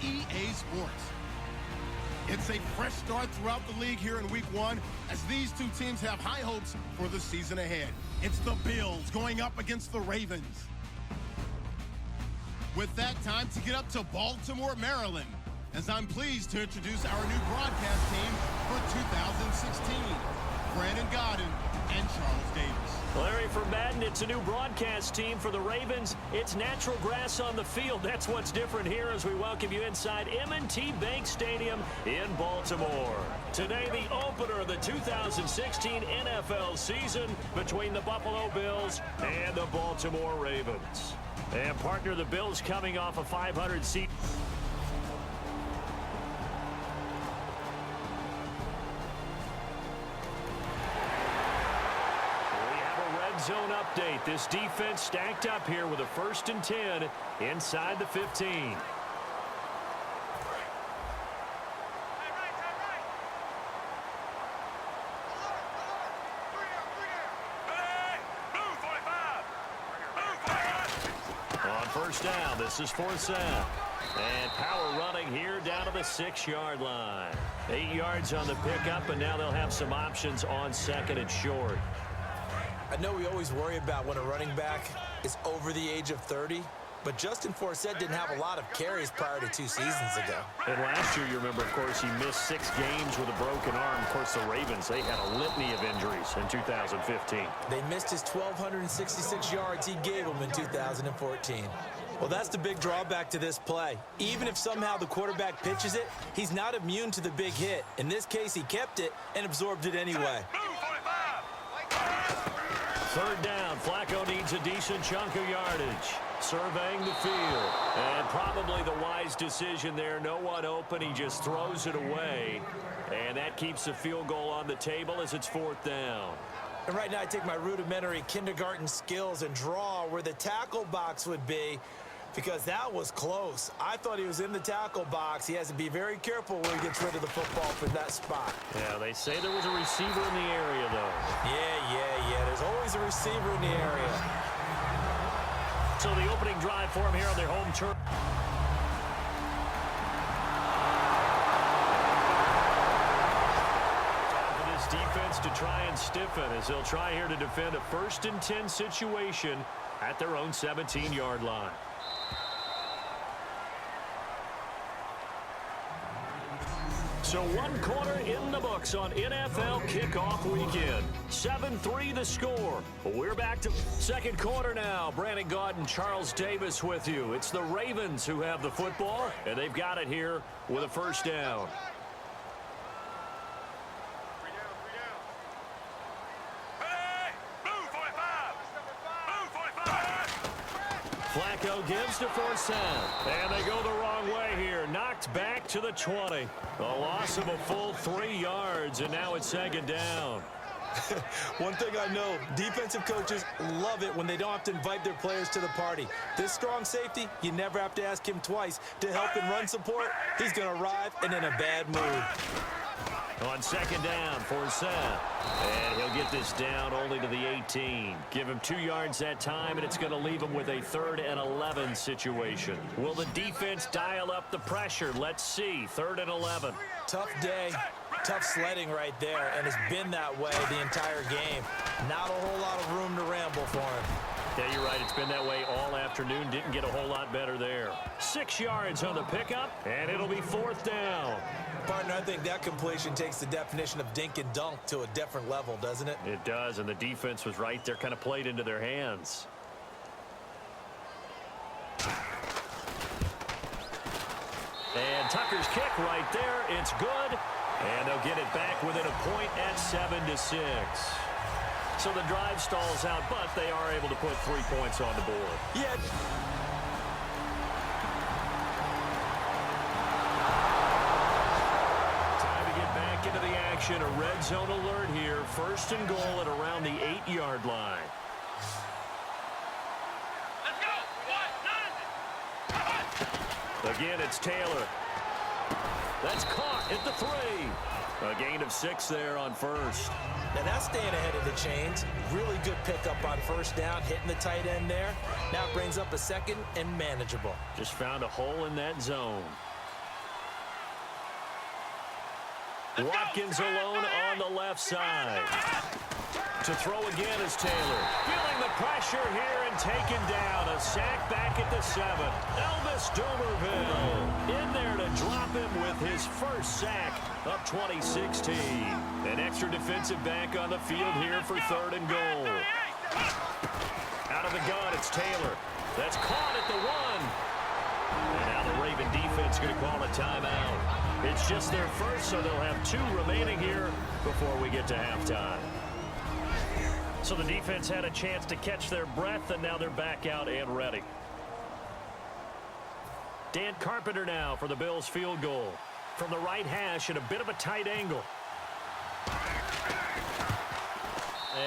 EA Sports. It's a fresh start throughout the league here in Week 1 as these two teams have high hopes for the season ahead. It's the Bills going up against the Ravens. With that, time to get up to Baltimore, Maryland, as I'm pleased to introduce our new broadcast team for 2016, Brandon Gaudin and Charles Davis. Larry, for Madden, it's a new broadcast team. For the Ravens, it's natural grass on the field. That's what's different here as we welcome you inside M&T Bank Stadium in Baltimore. Today, the opener of the 2016 NFL season between the Buffalo Bills and the Baltimore Ravens. And partner, the Bills coming off a 500-seat. Zone update. This defense stacked up here with a 1st and 10 inside the 15. On 1st down, this is 4th down. And power running here down to the 6-yard line. 8 yards on the pickup, and now they'll have some options on 2nd and short. I know we always worry about when a running back is over the age of 30, but Justin Forsett didn't have a lot of carries prior to 2 seasons ago. And last year, you remember, of course, he missed 6 games with a broken arm. Of course, the Ravens, they had a litany of injuries in 2015. They missed his 1,266 yards he gave them in 2014. Well, that's the big drawback to this play. Even if somehow the quarterback pitches it, he's not immune to the big hit. In this case, he kept it and absorbed it anyway. 3rd down, Flacco needs a decent chunk of yardage. Surveying the field. And probably the wise decision there. No one open. He just throws it away. And that keeps the field goal on the table as it's 4th down. And right now I take my rudimentary kindergarten skills and draw where the tackle box would be, because that was close. I thought he was in the tackle box. He has to be very careful where he gets rid of the football for that spot. Yeah, they say there was a receiver in the area, though. Yeah. There's always a receiver in the area. So the opening drive for him here on their home turf. Time for this defense to try and stiffen as they'll try here to defend a 1st and 10 situation at their own 17-yard line. So 1 quarter in the books on NFL kickoff weekend. 7-3 the score. We're back to 2nd quarter now. Brandon Gaudin, Charles Davis with you. It's the Ravens who have the football, and they've got it here with a 1st down. Flacco gives to Forsett, and they go the wrong way here. Knocked back to the 20. A loss of a full 3 yards, and now it's 2nd down. One thing I know, defensive coaches love it when they don't have to invite their players to the party. This strong safety, you never have to ask him twice to help in run support. He's going to arrive and in a bad mood. On 2nd down, Forsett. And he'll get this down only to the 18. Give him 2 yards that time, and it's going to leave him with a 3rd and 11 situation. Will the defense dial up the pressure? Let's see. 3rd and 11. Tough day, tough sledding right there, and it's been that way the entire game. Not a whole lot of room to ramble for him. Yeah, you're right. It's been that way all afternoon. Didn't get a whole lot better there. 6 yards on the pickup, and it'll be 4th down. Partner, I think that completion takes the definition of dink and dunk to a different level, doesn't it? It does, and the defense was right there, kind of played into their hands. And Tucker's kick right there. It's good, and they'll get it back within a point at 7-6. So the drive stalls out, but they are able to put 3 points on the board. Yeah. Into the action, a red zone alert here. 1st and goal at around the 8-yard line. Let's go. Again, it's Taylor. That's caught at the 3. A gain of 6 there on 1st. Now that's staying ahead of the chains. Really good pickup on 1st down, hitting the tight end there. Now it brings up a 2nd and manageable. Just found a hole in that zone. Watkins alone on the left side. To throw again is Taylor. Feeling the pressure here and taken down. A sack back at the 7. Elvis Dumerville in there to drop him with his first sack of 2016. An extra defensive back on the field here for 3rd and goal. Out of the gun, it's Taylor. That's caught at the 1. And now the Raven defense going to call a timeout. It's just their first, so they'll have 2 remaining here before we get to halftime. So the defense had a chance to catch their breath, and now they're back out and ready. Dan Carpenter now for the Bills field goal. From the right hash at a bit of a tight angle.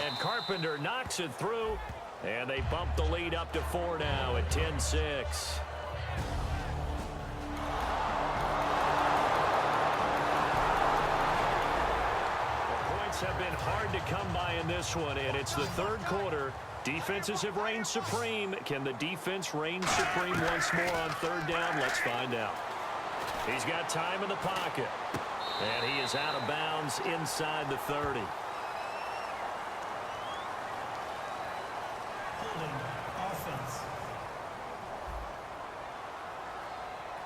And Carpenter knocks it through, and they bump the lead up to 4 now at 10-6. Have been hard to come by in this one, and it's the 3rd quarter. Defenses have reigned supreme. Can the defense reign supreme once more on 3rd down? Let's find out. He's got time in the pocket, and he is out of bounds inside the 30.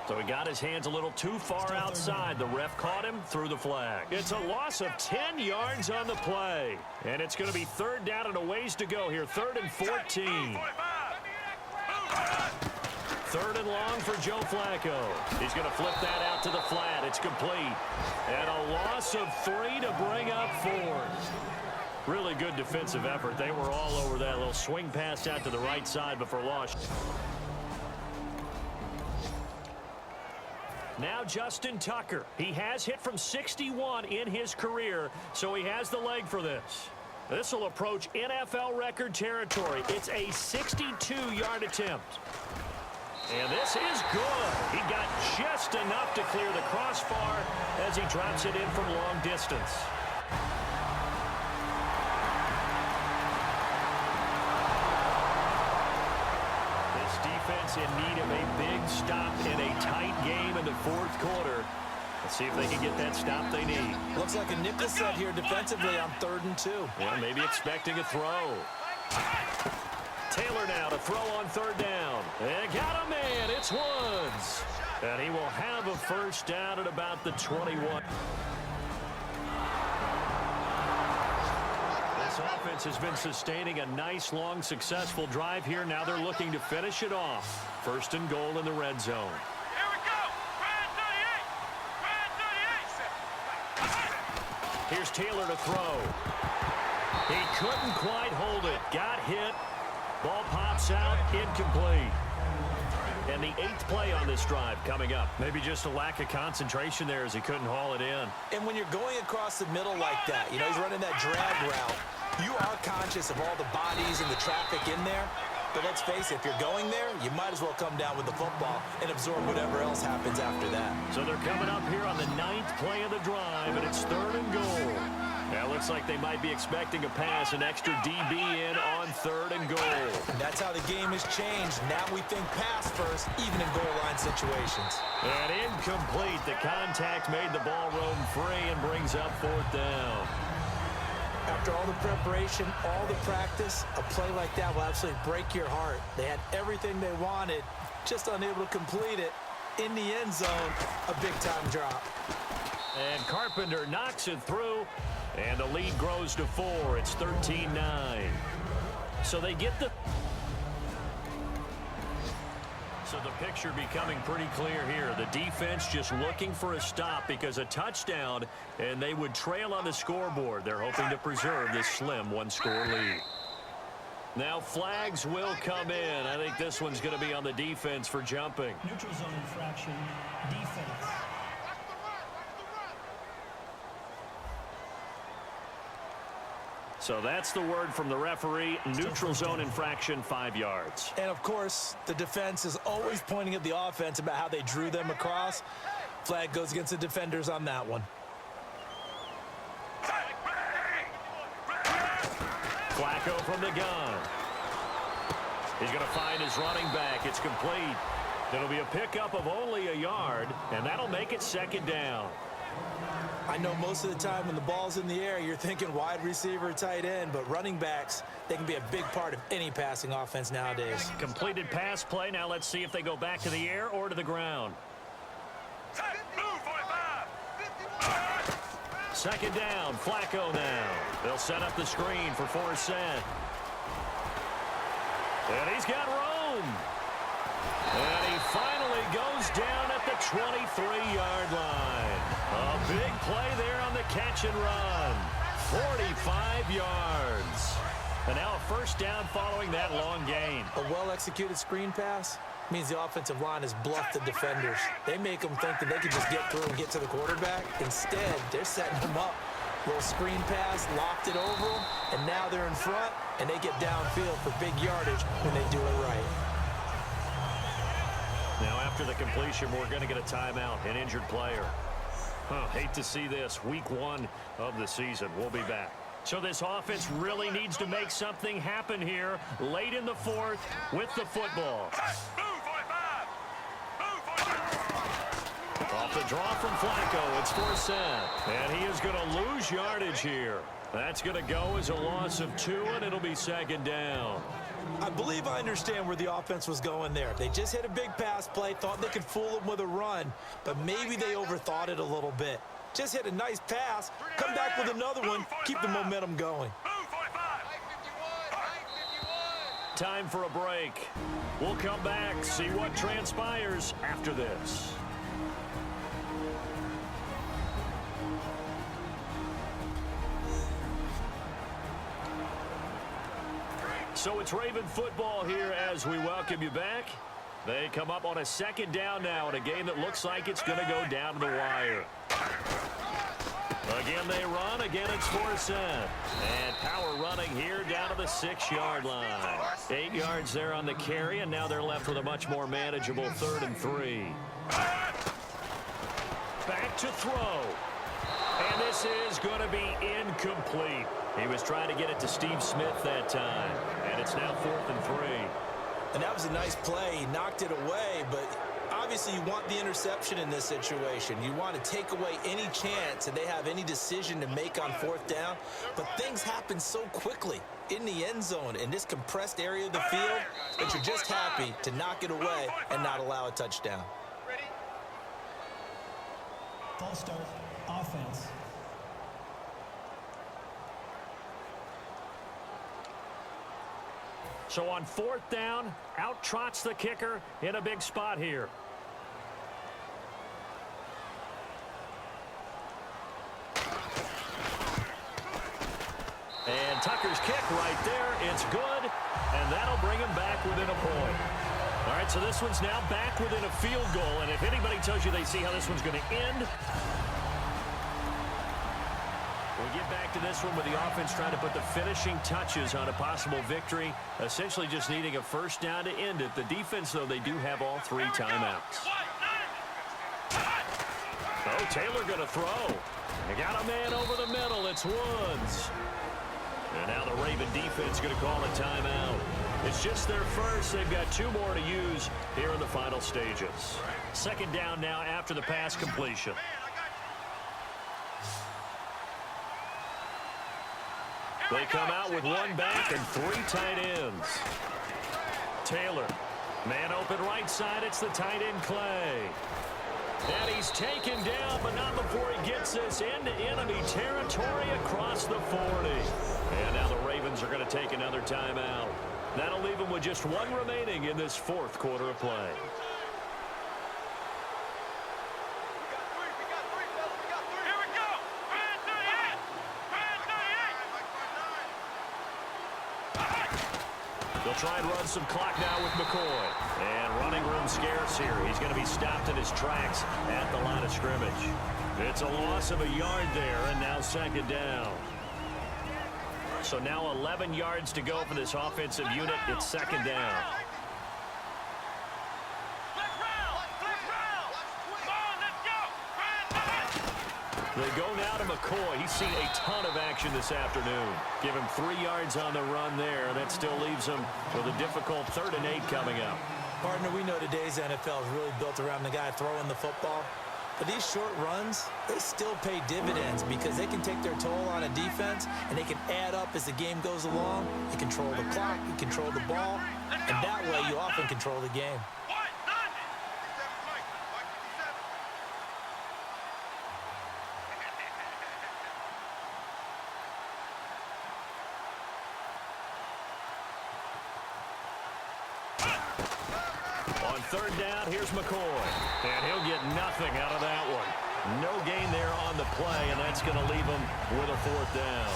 So he got his hands a little too far outside. The ref caught him, threw the flag. It's a loss of 10 yards on the play. And it's going to be 3rd down and a ways to go here. 3rd and 14. 3rd and long for Joe Flacco. He's going to flip that out to the flat. It's complete. And a loss of 3 to bring up 4. Really good defensive effort. They were all over that little swing pass out to the right side before loss. Now Justin Tucker. He has hit from 61 in his career, so he has the leg for this. This will approach NFL record territory. It's a 62-yard attempt. And this is good. He got just enough to clear the crossbar as he drops it in from long distance. Defense in need of a big stop in a tight game in the 4th quarter. Let's see if they can get that stop they need. Looks like a nickel set here defensively on 3rd and 2. Yeah, maybe expecting a throw. Taylor now to throw on 3rd down. And got a man. It's Woods. And he will have a first down at about the 21. This offense has been sustaining a nice, long, successful drive here. Now they're looking to finish it off. 1st and goal in the red zone. Here we go. Brad 38. Here's Taylor to throw. He couldn't quite hold it. Got hit. Ball pops out. Incomplete. And the 8th play on this drive coming up. Maybe just a lack of concentration there as he couldn't haul it in. And when you're going across the middle like that, you know, he's running that drag route, you are conscious of all the bodies and the traffic in there. But let's face it, if you're going there, you might as well come down with the football and absorb whatever else happens after that. So they're coming up here on the 9th play of the drive, and it's 3rd and goal. Now, looks like they might be expecting a pass, an extra DB in on 3rd and goal. And that's how the game has changed. Now we think pass first, even in goal line situations. And incomplete. The contact made the ball roam free and brings up 4th down. After all the preparation, all the practice, a play like that will absolutely break your heart. They had everything they wanted, just unable to complete it. In the end zone, a big-time drop. And Carpenter knocks it through, and the lead grows to 4. It's 13-9. So they get the... So the picture becoming pretty clear here. The defense just looking for a stop because a touchdown, and they would trail on the scoreboard. They're hoping to preserve this slim one-score lead. Now flags will come in. I think this one's going to be on the defense for jumping. Neutral zone infraction, defense. So that's the word from the referee. Neutral zone infraction, 5 yards. And, of course, the defense is always pointing at the offense about how they drew them across. Flag goes against the defenders on that one. Flacco from the gun. He's going to find his running back. It's complete. It'll be a pickup of only a yard, and that'll make it 2nd down. I know most of the time when the ball's in the air, you're thinking wide receiver, tight end, but running backs, they can be a big part of any passing offense nowadays. Completed pass play. Now let's see if they go back to the air or to the ground. Second down, Flacco now. They'll set up the screen for Forsett. And he's got room. And he finally goes down at the 23-yard line. A big play there on the catch and run. 45 yards. And now a first down following that long gain. A well-executed screen pass means the offensive line has bluffed the defenders. They make them think that they can just get through and get to the quarterback. Instead, they're setting them up. Little screen pass, locked it over them, and now they're in front, and they get downfield for big yardage when they do it right. Now after the completion, we're going to get a timeout, an injured player. Hate to see this. Week 1 of the season. We'll be back. So this offense really needs to make something happen here late in the fourth with the football. Off the draw from Flacco, it's Forsett. And he is going to lose yardage here. That's going to go as a loss of 2, and it'll be second down. I believe I understand where the offense was going there. They just hit a big pass play, thought they could fool them with a run, but maybe they overthought it a little bit. Just hit a nice pass, come back with another one, keep the momentum going. Time for a break. We'll come back, see what transpires after this. So it's Raven football here as we welcome you back. They come up on a second down now in a game that looks like it's going to go down to the wire. Again, they run. Again, it's Forsett. And power running here down to the 6-yard line. 8 yards there on the carry, and now they're left with a much more manageable 3rd and 3. Back to throw. And this is going to be incomplete. He was trying to get it to Steve Smith that time. And it's now 4th and 3. And that was a nice play. He knocked it away, but obviously you want the interception in this situation. You want to take away any chance that they have any decision to make on 4th down. But things happen so quickly in the end zone in this compressed area of the field that you're just happy to knock it away and not allow a touchdown. False start, offense. So on 4th down, out trots the kicker in a big spot here. And Tucker's kick right there. It's good, and that'll bring him back within a point. All right, so this one's now back within a field goal, and if anybody tells you they see how this one's going to end, we'll get back to this one with the offense trying to put the finishing touches on a possible victory, essentially just needing a first down to end it. The defense, though, they do have all 3 timeouts. Oh, Taylor going to throw. They got a man over the middle. It's Woods. And now the Raven defense going to call a timeout. It's just their first. They've got 2 more to use here in the final stages. Second down now after the pass completion. They come out with 1 back and 3 tight ends. Taylor, man open right side. It's the tight end Clay. And he's taken down, but not before he gets this into enemy territory across the 40. And now the Ravens are going to take another timeout. That'll leave them with just 1 remaining in this 4th quarter of play. They'll try and run some clock now with McCoy. And running room scarce here. He's going to be stopped in his tracks at the line of scrimmage. It's a loss of a yard there, and now second down. So now 11 yards to go for this offensive unit. It's second down. They go now to McCoy. He's seen a ton of action this afternoon. Give him 3 yards on the run there. That still leaves him with a difficult 3rd and 8 coming up. Partner, we know today's NFL is really built around the guy throwing the football. But these short runs, they still pay dividends because they can take their toll on a defense, and they can add up as the game goes along. You control the clock, you control the ball, and that way you often control the game. On third down, here's McCoy. And he'll get nothing out of that one. No gain there on the play, and that's going to leave him with a fourth down.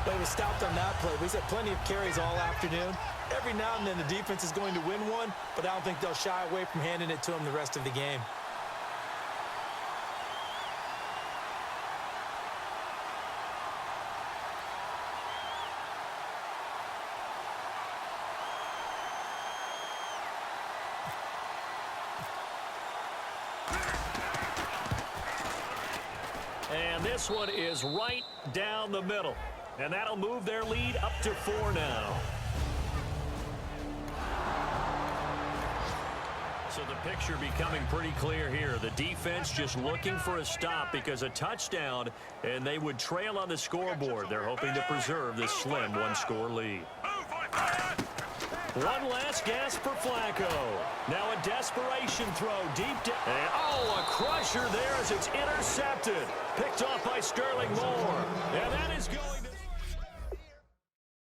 But he was stopped on that play. He's had plenty of carries all afternoon. Every now and then the defense is going to win one, but I don't think they'll shy away from handing it to him the rest of the game. And this one is right down the middle. And that'll move their lead up to 4 now. So the picture becoming pretty clear here. The defense just looking for a stop because a touchdown, and they would trail on the scoreboard. They're hoping to preserve this slim one-score lead. One last gasp for Flacco. Now a desperation throw deep down. And a crusher there as it's intercepted. Picked off by Sterling Moore. And that is going to...